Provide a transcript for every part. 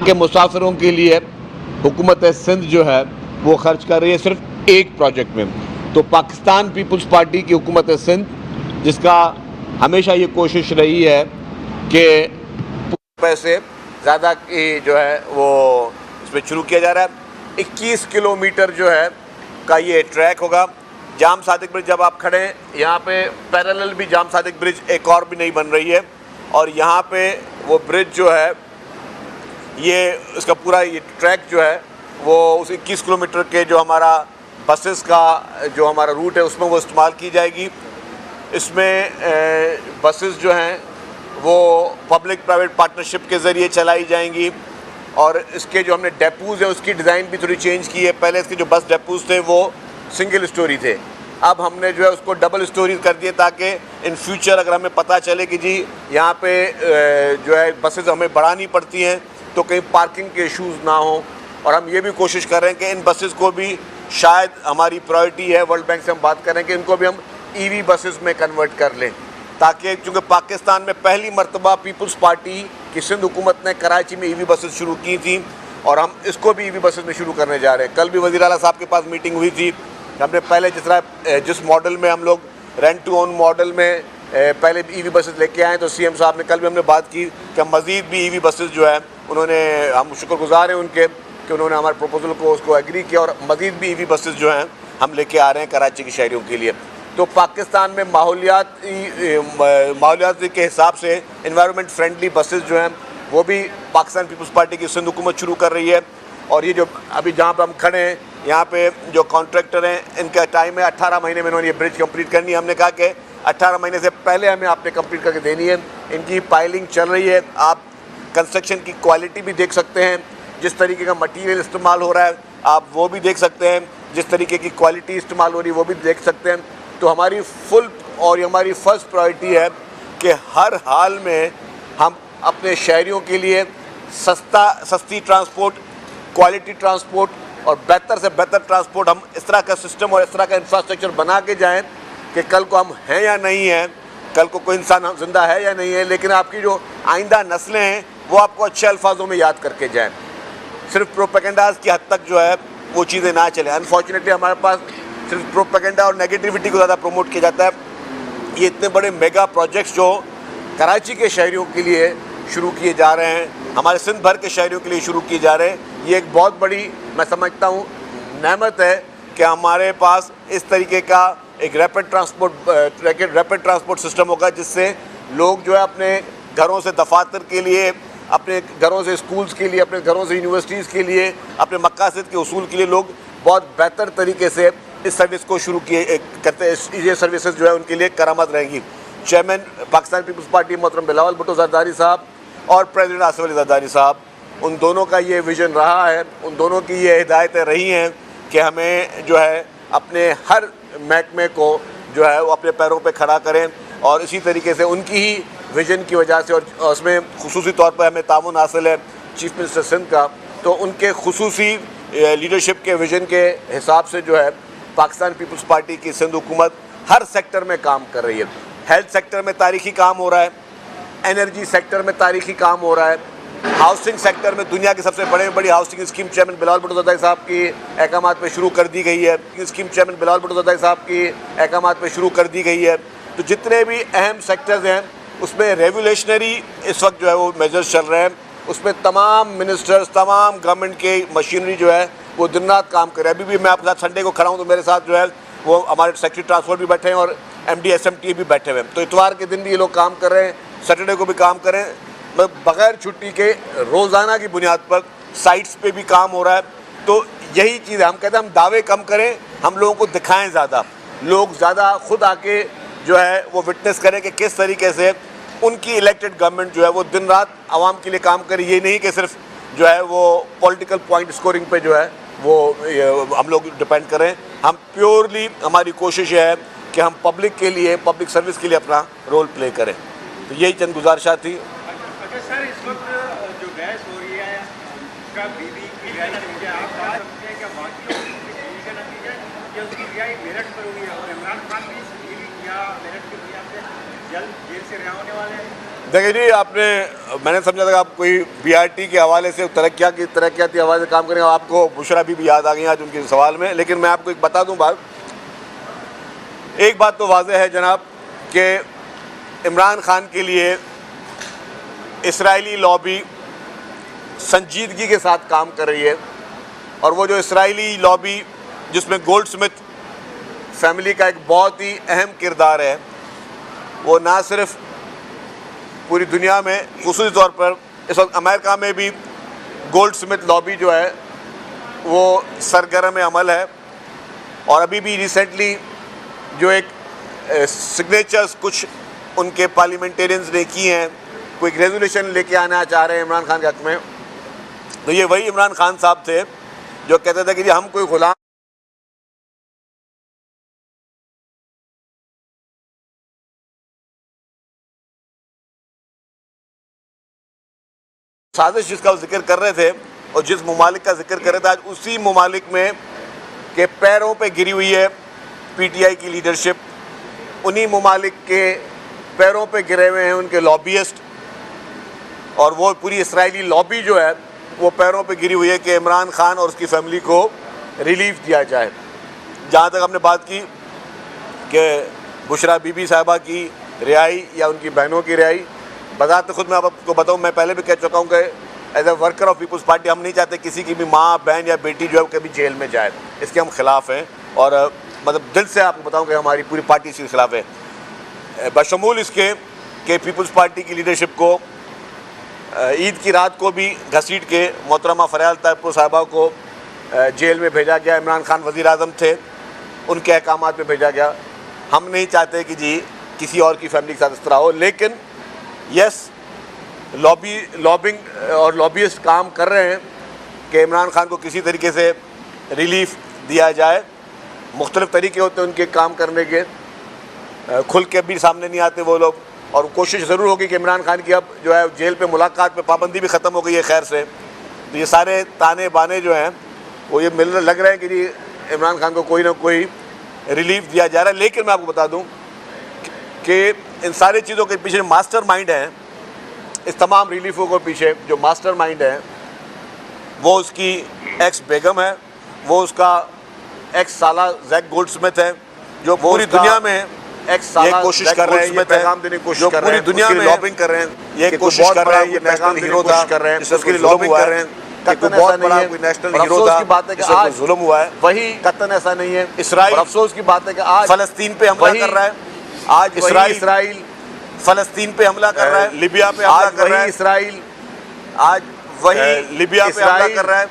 के मुसाफिरों के लिए हुकूमत सिंध जो है वो खर्च कर रही है सिर्फ एक प्रोजेक्ट में। तो पाकिस्तान पीपल्स पार्टी की हुकूमत सिंध, जिसका हमेशा ये कोशिश रही है कि पैसे ज़्यादा की जो है वो इसमें शुरू किया जा रहा है। 21 किलोमीटर जो है का ये ट्रैक होगा। जाम सादिक ब्रिज जब आप खड़े हैं, यहाँ पे पैरेलल भी जाम सादिक ब्रिज एक और भी नहीं बन रही है, और यहाँ पे वो ब्रिज जो है ये इसका पूरा ये ट्रैक जो है वो उस 21 किलोमीटर के जो हमारा बसेस का जो हमारा रूट है उसमें वो इस्तेमाल की जाएगी। इसमें बसेस जो हैं वो पब्लिक प्राइवेट पार्टनरशिप के ज़रिए चलाई जाएंगी, और इसके जो हमने डेपोज़ हैं उसकी डिज़ाइन भी थोड़ी चेंज की है। पहले इसके जो बस डेपोज़ थे वो सिंगल स्टोरी थे, अब हमने जो है उसको डबल स्टोरी कर दिए ताकि इन फ्यूचर अगर हमें पता चले कि जी यहाँ पे जो है बसेस हमें बढ़ानी पड़ती हैं तो कहीं पार्किंग के इश्यूज़ ना हो। और हम ये भी कोशिश कर रहे हैं कि इन बसेस को भी, शायद हमारी प्रायोरिटी है, वर्ल्ड बैंक से हम बात कर रहे हैं कि इनको भी हम ईवी बसेस में कन्वर्ट कर लें, ताकि चूँकि पाकिस्तान में पहली मरतबा पीपल्स पार्टी की सिंध हुकूमत ने कराची में ईवी बसेस शुरू की थी, और हम इसको भी ईवी बसेस में शुरू करने जा रहे हैं। कल भी वज़ीर आला साहब के पास मीटिंग हुई थी। हमने पहले जिस मॉडल में हम लोग रेंट टू ओन मॉडल में पहले ईवी बसेस लेके आए, तो सीएम साहब ने कल भी हमने बात की कि हम मज़ीद भी ईवी बसेस जो है उन्होंने, हम शुक्रगुजार हैं उनके कि उन्होंने हमारे प्रपोजल को उसको एग्री किया, और मज़ीद भी ईवी बसेस जो हैं हम लेके आ रहे हैं कराची के शहरियों के लिए। तो पाकिस्तान में माहौलियात के हिसाब से एनवायरनमेंट फ्रेंडली बसेस जो हैं वो भी पाकिस्तान पीपल्स पार्टी की सिंध हुकूमत शुरू कर रही है। और ये जो अभी जहाँ पर हम खड़े हैं, यहाँ पे जो कॉन्ट्रैक्टर हैं इनका टाइम है 18 महीने में इन्होंने ये ब्रिज कंप्लीट करनी है। हमने कहा कि 18 महीने से पहले हमें आपने कंप्लीट करके देनी है। इनकी पाइलिंग चल रही है, आप कंस्ट्रक्शन की क्वालिटी भी देख सकते हैं, जिस तरीके का मटीरियल इस्तेमाल हो रहा है आप वो भी देख सकते हैं, जिस तरीके की क्वालिटी इस्तेमाल हो रही है वो भी देख सकते हैं। तो हमारी फुल और हमारी फर्स्ट प्रायोरिटी है कि हर हाल में हम अपने शहरियों के लिए सस्ती ट्रांसपोर्ट, क्वालिटी ट्रांसपोर्ट और बेहतर से बेहतर ट्रांसपोर्ट, हम इस तरह का सिस्टम और इस तरह का इंफ्रास्ट्रक्चर बना के जाएं कि कल को हम हैं या नहीं हैं, कल को कोई इंसान ज़िंदा है या नहीं है, लेकिन आपकी जो आइंदा नस्लें हैं वो आपको अच्छे अल्फाजों में याद करके जाएं। सिर्फ प्रोपेगेंडाज की हद तक जो है वो चीज़ें ना चलें। अनफॉर्चुनेटली हमारे पास सिर्फ प्रोपेगेंडा और नेगेटिविटी को ज़्यादा प्रमोट किया जाता है। ये इतने बड़े मेगा प्रोजेक्ट्स जो कराची के शहरियों के लिए शुरू किए जा रहे हैं, हमारे सिंध भर के शहरियों के लिए शुरू किए जा रहे हैं, ये एक बहुत बड़ी, मैं समझता हूँ, नेमत है कि हमारे पास इस तरीके का एक रैपिड ट्रांसपोर्ट सिस्टम होगा, जिससे लोग जो है अपने घरों से दफातर के लिए, अपने घरों से स्कूल्स के लिए, अपने घरों से यूनिवर्सिटीज़ के लिए, अपने मकासद के उसूल के लिए लोग बहुत बेहतर तरीके से इस सर्विस को शुरू करते हैं। ये सर्विसेज जो है उनके लिए करामत रहेंगी। चेयरमैन पाकिस्तान पीपल्स पार्टी मोहतरम बिलावल भुट्टो ज़रदारी साहब और प्रेसिडेंट आसिफ अली ज़रदारी साहब, उन दोनों का ये विज़न रहा है, उन दोनों की ये हिदायतें रही हैं कि हमें जो है अपने हर महकमे को जो है वो अपने पैरों पे खड़ा करें, और इसी तरीके से उनकी ही विज़न की वजह से, और उसमें खुसूसी तौर पर हमें तामुन हासिल है चीफ मिनिस्टर सिंध का, तो उनके खुसूसी लीडरशिप के विज़न के हिसाब से जो है पाकिस्तान पीपल्स पार्टी की सिंध हुकूमत हर सेक्टर में काम कर रही है। हेल्थ सेक्टर में तारीखी काम हो रहा है, एनर्जी सेक्टर में तारीखी काम हो रहा है, हाउसिंग सेक्टर में दुनिया की सबसे बड़ी housing scheme chairman Bilawal Bhutto Zardari साहब की अहकामात पे शुरू कर दी गई है। स्कीम चेयरमैन बिलावल भुट्टो ज़रदारी साहब की अहकामात पे शुरू कर दी गई है। तो जितने भी अहम सेक्टर्स हैं उसमें रेगुलेशनरी इस वक्त जो है वो मेजर्स चल रहे हैं, उसमें तमाम मिनिस्टर्स, तमाम गवर्नमेंट के मशीनरी जो है वो दिन रात काम कर रहे हैं। अभी भी मैं आपके साथ संडे को खड़ा हूँ तो मेरे साथ जो है वो हमारे सेक्रेटरी ट्रांसपोर्ट भी बैठे हैं और MD SMT भी बैठे हुए हैं। तो इतवार के दिन भी ये लोग काम कर रहे हैं, सैटरडे को भी काम कर रहे हैं, बग़ैर छुट्टी के रोज़ाना की बुनियाद पर साइट्स पे भी काम हो रहा है। तो यही चीज़ है, हम कहते हैं हम दावे कम करें, हम लोगों को दिखाएं ज़्यादा, लोग ज़्यादा खुद आके जो है वो विटनेस करें कि किस तरीके से उनकी इलेक्टेड गवर्नमेंट जो है वो दिन रात आवाम के लिए काम करे। ये नहीं कि सिर्फ जो है वो पॉलिटिकल पॉइंट स्कोरिंग पे जो है वो हम लोग डिपेंड करें। हम प्योरली, हमारी कोशिश है कि हम पब्लिक के लिए, पब्लिक सर्विस के लिए अपना रोल प्ले करें। तो यही चंद गुजारिशात थी। अच्छा सर, इस वक्त जो बहस हो रही है उसका बीवी की रिहाई के आप बता सकते हैं कि वाकई का नतीजा या उसकी रिहाई मेरठ पर हुई है, और इमरान खान भी बीवी या मेरठ की बुनियाद पर जल्द जेल से रिहा होने वाले हैं? देखिए जी, मैंने समझा था कि आप कोई बीआरटी के हवाले से तरक्याती हवाले से काम करेंगे। आपको बुशरा भी याद आ गई आज उनके सवाल में, लेकिन मैं आपको एक बता दूं बात। एक बात तो वाज़ेह है जनाब कि इमरान खान के लिए इस्राएली लॉबी संजीदगी के साथ काम कर रही है, और वो जो इस्राएली लॉबी जिसमें गोल्डस्मिथ फैमिली का एक बहुत ही अहम किरदार है, वो ना सिर्फ पूरी दुनिया में ख़ुसूसी तौर पर इस वक्त अमेरिका में भी गोल्डस्मिथ लॉबी जो है वो सरगर्म अमल है। और अभी भी रिसेंटली जो एक सिग्नेचर्स कुछ उनके पार्लियामेंटेरियंस ने किए हैं, कोई रेजोल्यूशन लेके आना चाह रहे हैं इमरान खान के हक़ में, तो ये वही इमरान खान साहब थे जो कहते थे कि जी हम कोई गुलाम साजिश जिसका जिक्र कर रहे थे और जिस ममालिक का जिक्र कर रहे थे, आज उसी ममालिक में के पैरों पे गिरी हुई है पीटीआई की लीडरशिप। उन्हीं ममालिक के पैरों पे गिरे हुए हैं उनके लॉबियस्ट, और वो पूरी इस्राएली लॉबी जो है वो पैरों पे गिरी हुई है कि इमरान खान और उसकी फैमिली को रिलीफ दिया जाए। जहाँ तक हमने बात की कि बुशरा बीबी साहिबा की रिहाई या उनकी बहनों की रिहाई, बजात खुद मैं आपको बताऊं, मैं पहले भी कह चुका हूं कि as a worker of people's party हम नहीं चाहते किसी की भी माँ, बहन या बेटी जो है कभी जेल में जाए। इसके हम खिलाफ हैं, और मतलब दिल से आपको बताऊं कि हमारी पूरी पार्टी इसके खिलाफ है। बशमूल इसके कि पीपल्स पार्टी की लीडरशिप को ईद की रात को भी घसीट के मोहतरमा फरियाल ताहिर साहिबा को जेल में भेजा गया। इमरान खान वज़ीर आज़म थे, उनके अहकामात में भेजा गया। हम नहीं चाहते कि जी किसी और की फैमिली के साथ इस तरह हो, लेकिन यस, लॉबिंग और लॉबियस्ट काम कर रहे हैं कि इमरान खान को किसी तरीके से रिलीफ दिया जाए। मुख्तलिफ़ तरीके होते हैं उनके काम करने के, खुल के भी सामने नहीं आते वो लोग, और कोशिश ज़रूर होगी कि इमरान खान की अब जो है जेल पे मुलाकात पे पाबंदी भी ख़त्म हो गई है खैर से। तो ये सारे ताने बाने जो हैं वो ये मिलने लग रहे हैं कि जी इमरान खान को कोई ना कोई रिलीफ दिया जा रहा है। लेकिन मैं आपको बता दूँ कि इन सारी चीज़ों के पीछे मास्टर माइंड हैं, इस तमाम रिलीफों के पीछे जो मास्टर माइंड है वो उसकी एक्स बेगम है, वो उसका एक्स साला जैक गोल्डस्मिथ है, जो पूरी दुनिया में ये कोशिश कर रहे हैं, ये पैगाम देने की कोशिश कर रहे हैं, दुनिया में लॉबिंग कर रहे हैं, ये कोशिश कर रहे हैं, ये नेशनल हीरो था कर रहे हैं, उसके लिए लॉबिंग कर रहे हैं कि कोई बहुत बड़ा कोई नेशनल हीरो था, की बात है कि आज जुल्म हुआ है, वही कतन ऐसा नहीं है। इसराइल, अफसोस की बात है कि आज फ़लस्तीन पे हमला कर रहा है, आज इसराइल फ़लस्तीन पे हमला कर रहा है, लिबिया पे हमला कर रहा है इसराइल, आज वही लिबिया पे हमला कर रहा है,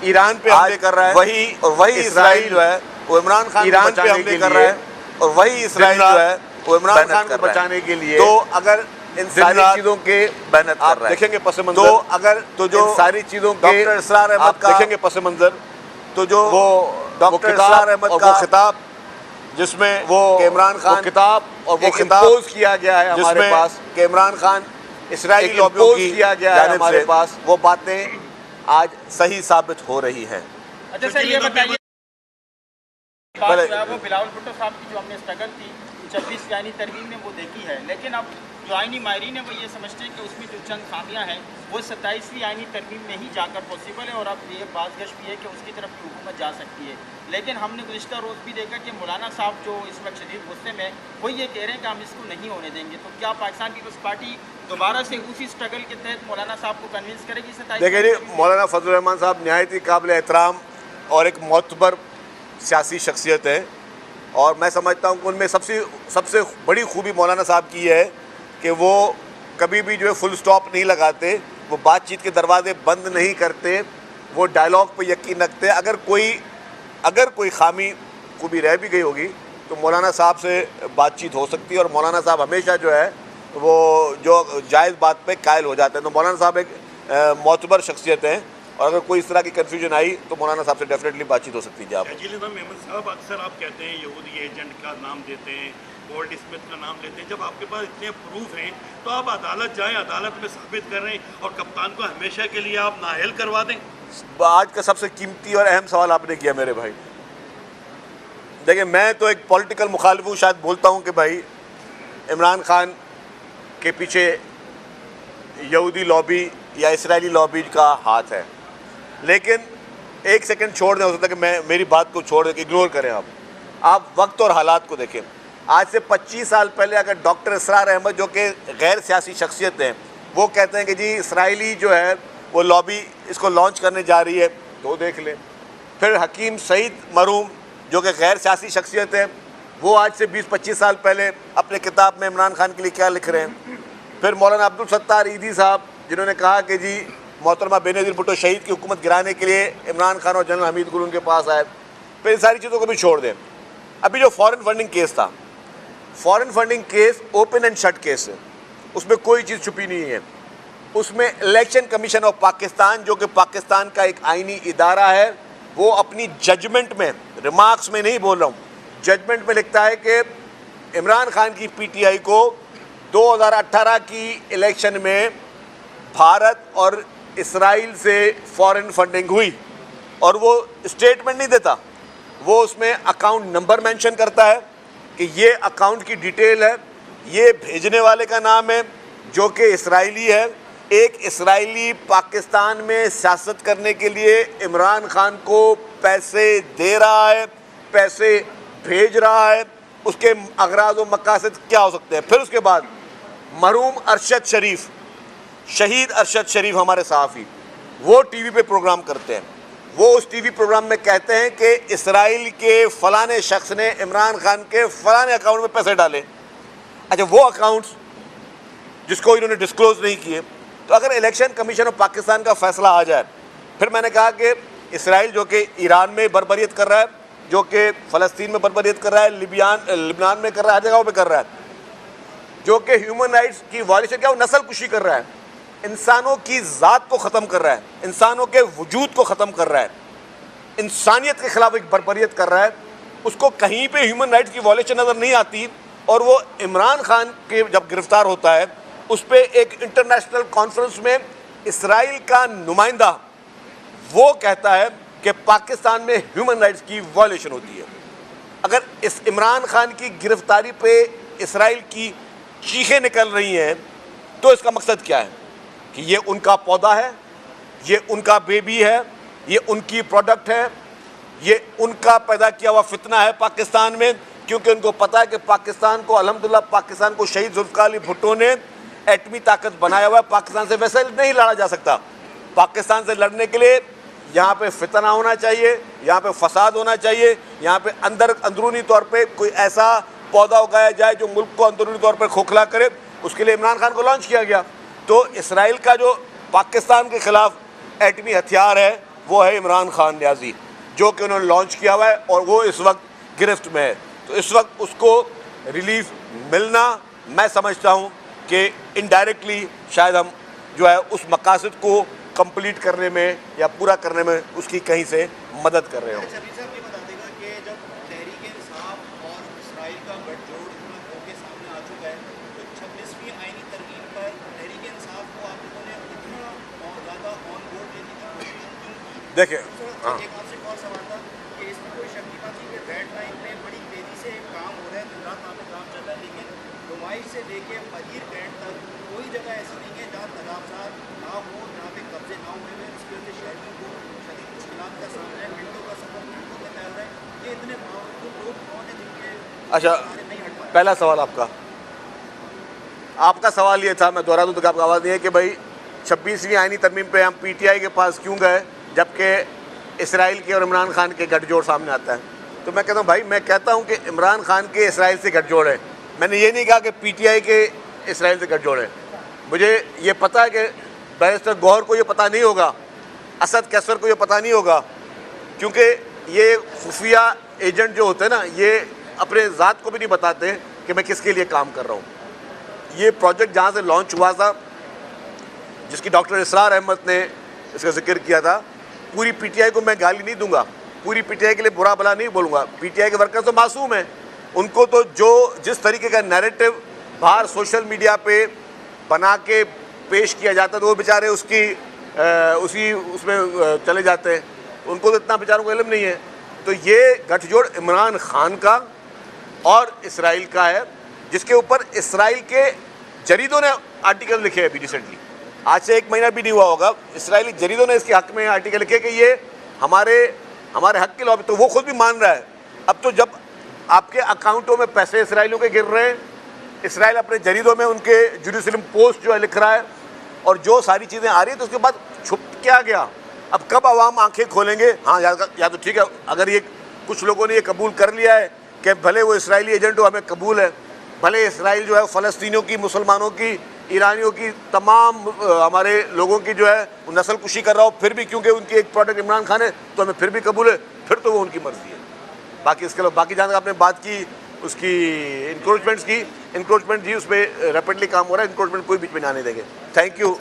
ईरान पे हमले कर रहा है, वही इसराइल जो है वो इमरान खान ईरान पे हमले कर रहा है, और वही इसराइल जो है वो इमरान खान को बचाने के लिए। तो अगर इन सारी चीज़ों के मेहनत आप देखेंगे पस मंजर, तो अगर तो जो सारी चीज़ों के डॉक्टर इसरार अहमद का देखेंगे पस मंजर, तो जो वो डॉक्टर इसरार अहमद का खिताब जिसमें वो इमरान खान किताब और वो खिताब किया गया है हमारे पास कि इमरान खान इसराइली लॉबियों की किया गया है हमारे पास, वो बातें आज सही साबित हो रही हैं। अच्छा सर, ये बताइए बात जो है वो बिलावल भुट्टो साहब की जो हमने स्ट्रगल थी 26 आईनी तरमीम में वो देखी है, लेकिन अब जो आईनी माहिरीन है वो ये समझते हैं कि उसमें जो चंद खामियां हैं वो 27वीं आईनी तरमीम में ही जाकर पॉसिबल है, और अब ये बाज़गश भी है कि उसकी तरफ भी हुकूमत जा सकती है। लेकिन हमने गुज़िश्ता रोज़ भी देखा कि मौलाना साहब जो इस वक्त शदीद गुस्से में, वो ये कह रहे हैं कि हम इसको नहीं होने देंगे। तो क्या पाकिस्तान पीपल्स पार्टी दोबारा से उसी स्ट्रगल के तहत मौलाना साहब को कन्विंस करेगी? देखिए जी, मौलाना फजल रहमान साहब नहायत ही काबिल एहतराम और एक मोतबर सियासी शख्सियत है, और मैं समझता हूँ कि उनमें सबसे बड़ी खूबी मौलाना साहब की है कि वो कभी भी जो है फुल स्टॉप नहीं लगाते, वो बातचीत के दरवाजे बंद नहीं करते, वो डायलॉग पे यकीन रखते। अगर कोई खामी खूबी रह भी गई होगी तो मौलाना साहब से बातचीत हो सकती है, और मौलाना साहब हमेशा जो है वो जो जायज़ बात पे कायल हो जाते हैं। तो मौलाना साहब एक मोतबर शख्सियत हैं, और अगर कोई इस तरह की कन्फ्यूजन आई तो मौलाना साहब से डेफिनेटली बातचीत हो सकती है। आप साहब अक्सर आप कहते हैं यहूदी एजेंट का नाम देते हैं, गोल्डस्मिथ का नाम लेते हैं, जब आपके पास इतने प्रूफ हैं तो आप अदालत जाएं, अदालत में साबित करें और कप्तान को हमेशा के लिए आप नाअहल करवा दें। आज का सबसे कीमती और अहम सवाल आपने किया मेरे भाई। देखिए, मैं तो एक पॉलिटिकल मुखालिफ हूँ, शायद बोलता हूँ कि भाई इमरान खान के पीछे यहूदी लॉबी या इस्राएली लॉबी का हाथ है, लेकिन एक सेकंड छोड़ दें, हो सकता है कि मैं मेरी बात को छोड़ दें, इग्नोर करें आप वक्त और हालात को देखें। आज से 25 साल पहले अगर डॉक्टर इसरार अहमद, जो कि गैर सियासी शख्सियत हैं, वो कहते हैं कि जी इसराइली जो है वो लॉबी इसको लॉन्च करने जा रही है, तो देख लें। फिर हकीम सईद मरहूम, जो कि गैर सियासी शख्सियत है, वो आज से 20-25 साल पहले अपने किताब में इमरान खान के लिए क्या लिख रहे हैं। फिर मौलाना अब्दुल सत्तार ईदी साहब, जिन्होंने कहा कि जी मोहतरमा बेनज़ीर भुट्टो शहीद की हुकूमत गिराने के लिए इमरान खान और जनरल हमीद गुल उनके पास आए। फिर इन सारी चीज़ों को भी छोड़ दें। अभी जो फॉरेन फंडिंग केस था, foreign funding case open and shut case है, उसमें कोई चीज़ छुपी नहीं है। उसमें इलेक्शन कमीशन ऑफ पाकिस्तान, जो कि पाकिस्तान का एक आइनी इदारा है, वो अपनी जजमेंट में, रिमार्क्स में नहीं बोल रहा हूँ, जजमेंट में लिखता है कि इमरान खान की पीटीआई को 2018 की इलेक्शन में भारत और इसराइल से फॉरेन फंडिंग हुई, और वो स्टेटमेंट नहीं देता, वो उसमें अकाउंट नंबर मेंशन करता है कि ये अकाउंट की डिटेल है, ये भेजने वाले का नाम है जो कि इसराइली है। एक इसराइली पाकिस्तान में सियासत करने के लिए इमरान खान को पैसे दे रहा है, पैसे भेज रहा है, उसके अगराज व मकासद क्या हो सकते हैं। फिर उसके बाद मरहूम अरशद शरीफ, शहीद अरशद शरीफ हमारे सहाफ़ी, वो टीवी पे प्रोग्राम करते हैं। वो उस टीवी प्रोग्राम में कहते हैं कि इसराइल के फ़लाने शख्स ने इमरान खान के फ़लाने अकाउंट में पैसे डाले। अच्छा, वो अकाउंट्स जिसको इन्होंने डिस्क्लोज़ नहीं किए, तो अगर इलेक्शन कमीशन ऑफ पाकिस्तान का फ़ैसला आ जाए, फिर मैंने कहा कि इसराइल जो कि ईरान में बर्बरियत कर रहा है, जो कि फ़लस्तीन में बर्बरियत कर रहा है, लिबियान में कर रहा है, हर जगह पे कर रहा है, जो कि ह्यूमन राइट्स की वायलेशन क्या, वो नस्ल कुशी कर रहा है, इंसानों की ज़ात को ख़त्म कर रहा है, इंसानों के वजूद को ख़त्म कर रहा है, इंसानियत के ख़िलाफ़ एक बर्बरियत कर रहा है, उसको कहीं पे ह्यूमन राइट्स की वायलेशन नज़र नहीं आती। और वो इमरान खान के जब गिरफ़्तार होता है, उस पर एक इंटरनेशनल कॉन्फ्रेंस में इसराइल का नुमाइंदा वो कहता है कि पाकिस्तान में ह्यूमन राइट्स की वायलेशन होती है। अगर इस इमरान खान की गिरफ़्तारी पे इसराइल की चीखें निकल रही हैं, तो इसका मकसद क्या है कि ये उनका पौधा है, ये उनका बेबी है, ये उनकी प्रोडक्ट है, ये उनका पैदा किया हुआ फितना है पाकिस्तान में, क्योंकि उनको पता है कि पाकिस्तान को, अल्हम्दुलिल्लाह, पाकिस्तान को शहीद जुल्फ़िकार अली भुट्टो ने एटमी ताकत बनाया हुआ है। पाकिस्तान से वैसे नहीं लड़ा जा सकता। पाकिस्तान से लड़ने के लिए यहाँ पे फितना होना चाहिए, यहाँ पे फसाद होना चाहिए, यहाँ पे अंदरूनी तौर पे कोई ऐसा पौधा उगाया जाए जो मुल्क को अंदरूनी तौर पर खोखला करे। उसके लिए इमरान खान को लॉन्च किया गया। तो इसराइल का जो पाकिस्तान के ख़िलाफ़ एटमी हथियार है, वो है इमरान खान न्याजी, जो कि उन्होंने लॉन्च किया हुआ है, और वो इस वक्त गिरफ्त में है। तो इस वक्त उसको रिलीफ मिलना, मैं समझता हूँ कि इनडायरेक्टली शायद हम जो है उस मकासद को कंप्लीट करने में या पूरा करने में उसकी कहीं से मदद कर रहे हो। अच्छा, साहब ये बता देगा कि जब तहरीक-ए-इंसाफ और इसराइल का गठजोड़ इतना होके सामने आ चुका है, तो 26वीं आईनी तरमीम पर तहरीक-ए-इंसाफ को आप लोगों ने इतना ज़्यादा ऑन बोर्ड लेने की कोशिश क्यों की? देखिए, हाँ, एक आपसे एक और सवाल था कि इसमें कोई शक नहीं बात कि रेड लाइन में बड़ी तेज़ी से काम हो रहा है, दिन रात वहाँ पे काम चल रहा है, लेकिन नुमाइश से लेके पहीर कैंट तक कोई जगह ऐसी नहीं है जहाँ तजावज़ात ना हो, जहाँ पे कब्जे ना हुए हैं, जिसकी वजह से शहरियों को शदीद मुश्किलात का सामना है, मिनटों का सफर मिनटों में तय हो रहा है। ये इतने बावजूद लोग कौन है जिनके अच्छा, नहीं हट पा रहे? पहला सवाल आपका सवाल ये था, मैं दोहरा दूँ तो आपका आवाज़ नहीं है कि भाई 26वीं आईनी तरमीम पे हम पीटीआई के पास क्यों गए जबकि इसराइल के और इमरान खान के गठजोड़ सामने आता है। तो मैं कहता हूँ भाई, मैं कहता हूँ कि इमरान खान के इसराइल से गठजोड़ है। मैंने ये नहीं कहा कि पीटीआई के इसराइल से गठजोड़ है। मुझे ये पता है कि बैरिस्टर गौहर को ये पता नहीं होगा, असद कैसर को ये पता नहीं होगा, क्योंकि ये खुफिया एजेंट जो होते हैं ना, ये अपने ज़ात को भी नहीं बताते कि मैं किसके लिए काम कर रहा हूँ। ये प्रोजेक्ट जहाँ से लॉन्च हुआ था, जिसकी डॉक्टर इसरार अहमद ने इसका जिक्र किया था, पूरी पीटीआई को मैं गाली नहीं दूंगा, पूरी पीटीआई के लिए बुरा भला नहीं बोलूँगा। पीटीआई के वर्कर्स तो मासूम हैं, उनको तो जिस तरीके का नैरेटिव बाहर सोशल मीडिया पे बना के पेश किया जाता है, तो वो बेचारे उसमें चले जाते हैं, उनको तो इतना बेचारों को इल्म नहीं है। तो ये गठजोड़ इमरान खान का और इसराइल का है, जिसके ऊपर इसराइल के जरीदों ने आर्टिकल लिखे हैं अभी रिसेंटली, आज से 1 महीना भी नहीं हुआ होगा, इसराइली जरीदों ने इसके हक में आर्टिकल लिखे कि ये हमारे हक के लॉबी, तो वो खुद भी मान रहा है। अब तो जब आपके अकाउंटों में पैसे इसराइलियों के गिर रहे हैं, इसराइल अपने जरीदों में उनके जेरूसलम पोस्ट जो है लिख रहा है, और जो सारी चीज़ें आ रही हैं, तो उसके बाद छुप क्या गया? अब कब आवाम आंखें खोलेंगे? हाँ, या तो ठीक है, अगर ये कुछ लोगों ने ये कबूल कर लिया है कि भले वो इसराइली एजेंट हो, हमें कबूल है, भले इसराइल जो है फ़लस्तीनियों की, मुसलमानों की, ईरानियों की, तमाम हमारे लोगों की जो है नस्ल कुशी कर रहा हो, फिर भी क्योंकि उनकी एक प्रोडक्ट इमरान खान है तो हमें फिर भी कबूल है, फिर तो वो उनकी मर्ज़ी है। बाकी इसके अलावा बाकी जहाँ तक आपने बात की उसकी इंक्रोचमेंट्स की, इंक्रोचमेंट जी उस पर रैपिडली काम हो रहा है, इंक्रोचमेंट कोई बीच में नहीं आने देंगे। Thank you.